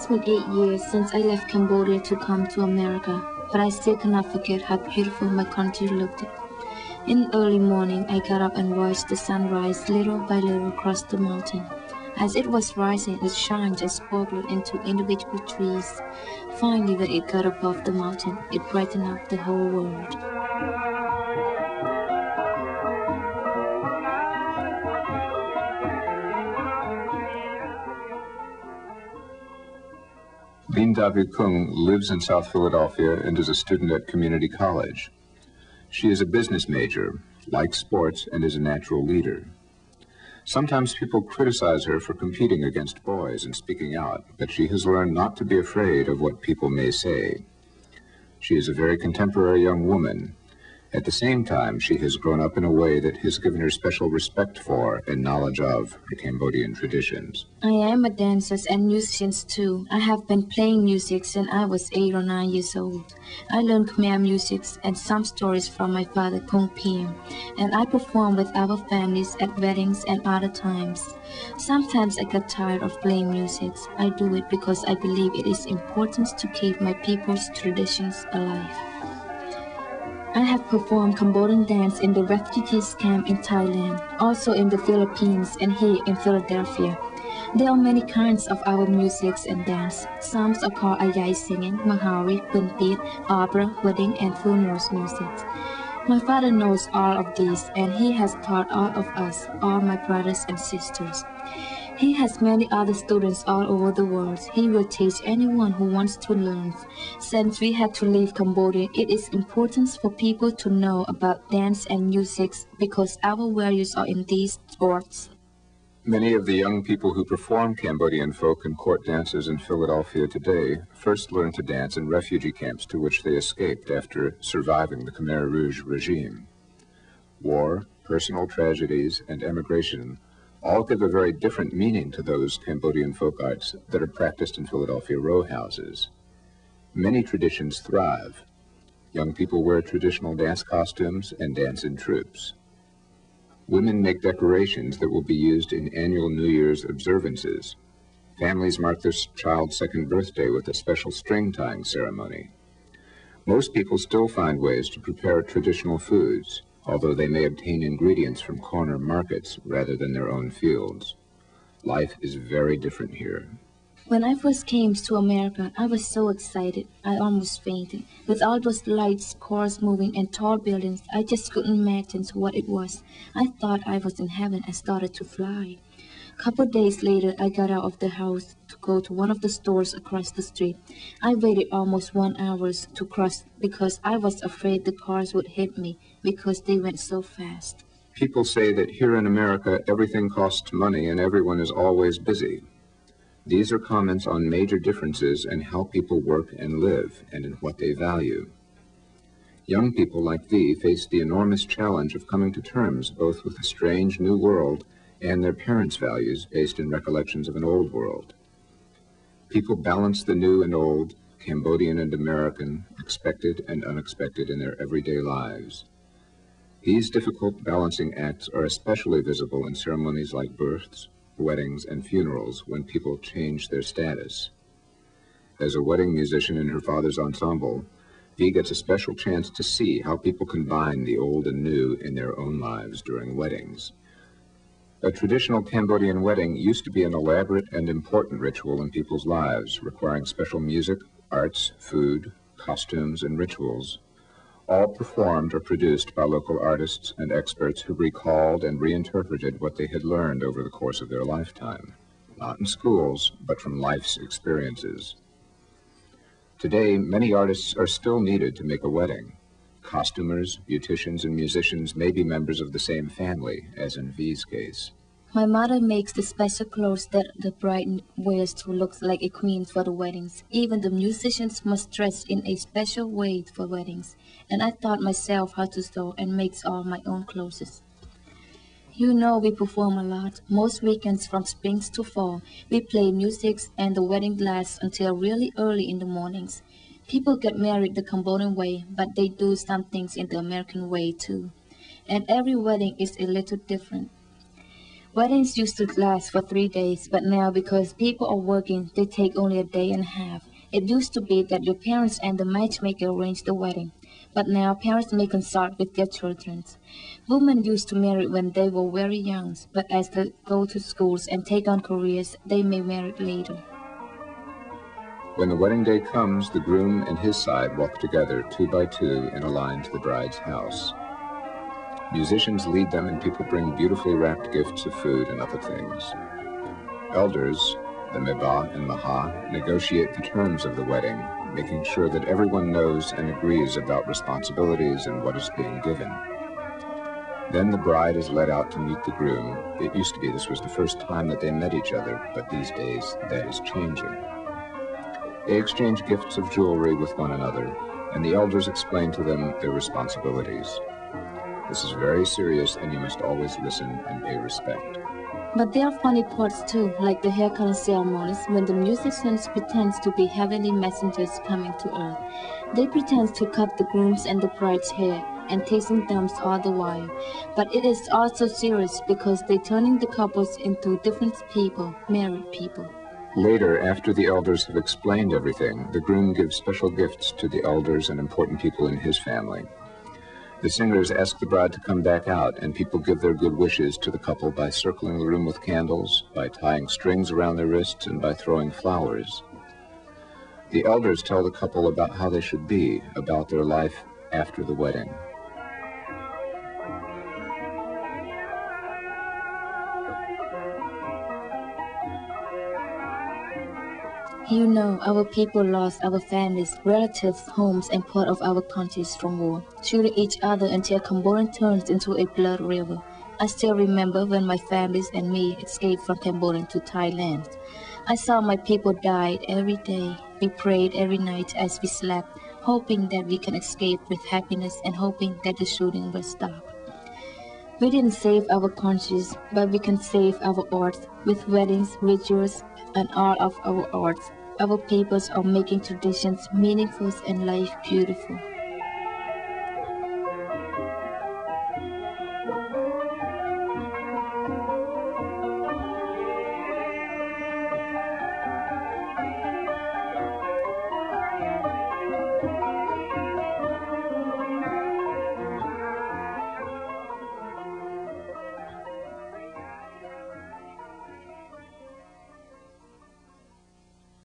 has been 8 years since I left Cambodia to come to America, but I still cannot forget how beautiful my country looked. In the early morning, I got up and watched the sun rise little by little across the mountain. As it was rising, it shined and sparkled into individual trees. Finally, when it got above the mountain, it brightened up the whole world. Lin Davu Kung lives in South Philadelphia and is a student at community college. She is a business major, likes sports, and is a natural leader. Sometimes people criticize her for competing against boys and speaking out, but she has learned not to be afraid of what people may say. She is a very contemporary young woman. At the same time, she has grown up in a way that has given her special respect for and knowledge of her Cambodian traditions. I am a dancer and musician too. I have been playing music since I was 8 or 9 years old. I learned Khmer music and some stories from my father, Kung Piem, and I perform with our families at weddings and other times. Sometimes I get tired of playing music. I do it because I believe it is important to keep my people's traditions alive. I have performed Cambodian dance in the refugees camp in Thailand, also in the Philippines and here in Philadelphia. There are many kinds of our music and dance. Some are called Ayai singing, Mahari, Puntit, opera, wedding, and funerals music. My father knows all of these, and he has taught all of us, all my brothers and sisters. He has many other students all over the world. He will teach anyone who wants to learn. Since we had to leave Cambodia, it is important for people to know about dance and music because our values are in these sports. Many of the young people who perform Cambodian folk and court dances in Philadelphia today first learned to dance in refugee camps to which they escaped after surviving the Khmer Rouge regime. War, personal tragedies, and emigration all give a very different meaning to those Cambodian folk arts that are practiced in Philadelphia row houses. Many traditions thrive. Young people wear traditional dance costumes and dance in troops. Women make decorations that will be used in annual New Year's observances. Families mark their child's second birthday with a special string tying ceremony. Most people still find ways to prepare traditional foods, although they may obtain ingredients from corner markets rather than their own fields. Life is very different here. When I first came to America, I was so excited, I almost fainted. With all those lights, cars moving, and tall buildings, I just couldn't imagine what it was. I thought I was in heaven and started to fly. A couple days later, I got out of the house to go to one of the stores across the street. I waited almost 1 hour to cross because I was afraid the cars would hit me because they went so fast. People say that here in America, everything costs money and everyone is always busy. These are comments on major differences in how people work and live and in what they value. Young people like thee face the enormous challenge of coming to terms both with a strange new world and their parents' values based in recollections of an old world. People balance the new and old, Cambodian and American, expected and unexpected in their everyday lives. These difficult balancing acts are especially visible in ceremonies like births, weddings, and funerals when people change their status. As a wedding musician in her father's ensemble, Dee gets a special chance to see how people combine the old and new in their own lives during weddings. A traditional Cambodian wedding used to be an elaborate and important ritual in people's lives, requiring special music, arts, food, costumes, and rituals, all performed or produced by local artists and experts who recalled and reinterpreted what they had learned over the course of their lifetime, not in schools, but from life's experiences. Today, many artists are still needed to make a wedding. Costumers, beauticians, and musicians may be members of the same family, as in V's case. My mother makes the special clothes that the bride wears to look like a queen for the weddings. Even the musicians must dress in a special way for weddings. And I taught myself how to sew and make all my own clothes. You know, we perform a lot. Most weekends from spring to fall, we play music and the wedding lasts until really early in the mornings. People get married the Cambodian way, but they do some things in the American way too. And every wedding is a little different. Weddings used to last for 3 days, but now because people are working, they take only a day and a half. It used to be that your parents and the matchmaker arranged the wedding, but now parents may consult with their children. Women used to marry when they were very young, but as they go to schools and take on careers, they may marry later. When the wedding day comes, the groom and his side walk together 2 by 2 in a line to the bride's house. Musicians lead them and people bring beautifully wrapped gifts of food and other things. Elders, the Meba and Maha, negotiate the terms of the wedding, making sure that everyone knows and agrees about responsibilities and what is being given. Then the bride is led out to meet the groom. It used to be this was the first time that they met each other, but these days that is changing. They exchange gifts of jewelry with one another, and the elders explain to them their responsibilities. This is very serious, and you must always listen and pay respect. But there are funny parts too, like the haircutting ceremonies when the musicians pretend to be heavenly messengers coming to earth. They pretend to cut the groom's and the bride's hair and tasting thumbs all the while. But it is also serious because they're turning the couples into different people, married people. Later, after the elders have explained everything, the groom gives special gifts to the elders and important people in his family. The singers ask the bride to come back out, and people give their good wishes to the couple by circling the room with candles, by tying strings around their wrists, and by throwing flowers. The elders tell the couple about how they should be, about their life after the wedding. You know, our people lost our families, relatives, homes, and part of our countries from war, shooting each other until Cambodian turns into a blood river. I still remember when my families and me escaped from Cambodia to Thailand. I saw my people die every day. We prayed every night as we slept, hoping that we can escape with happiness and hoping that the shooting will stop. We didn't save our countries, but we can save our arts with weddings, rituals, and all of our arts. Our peoples are making traditions meaningful and life beautiful.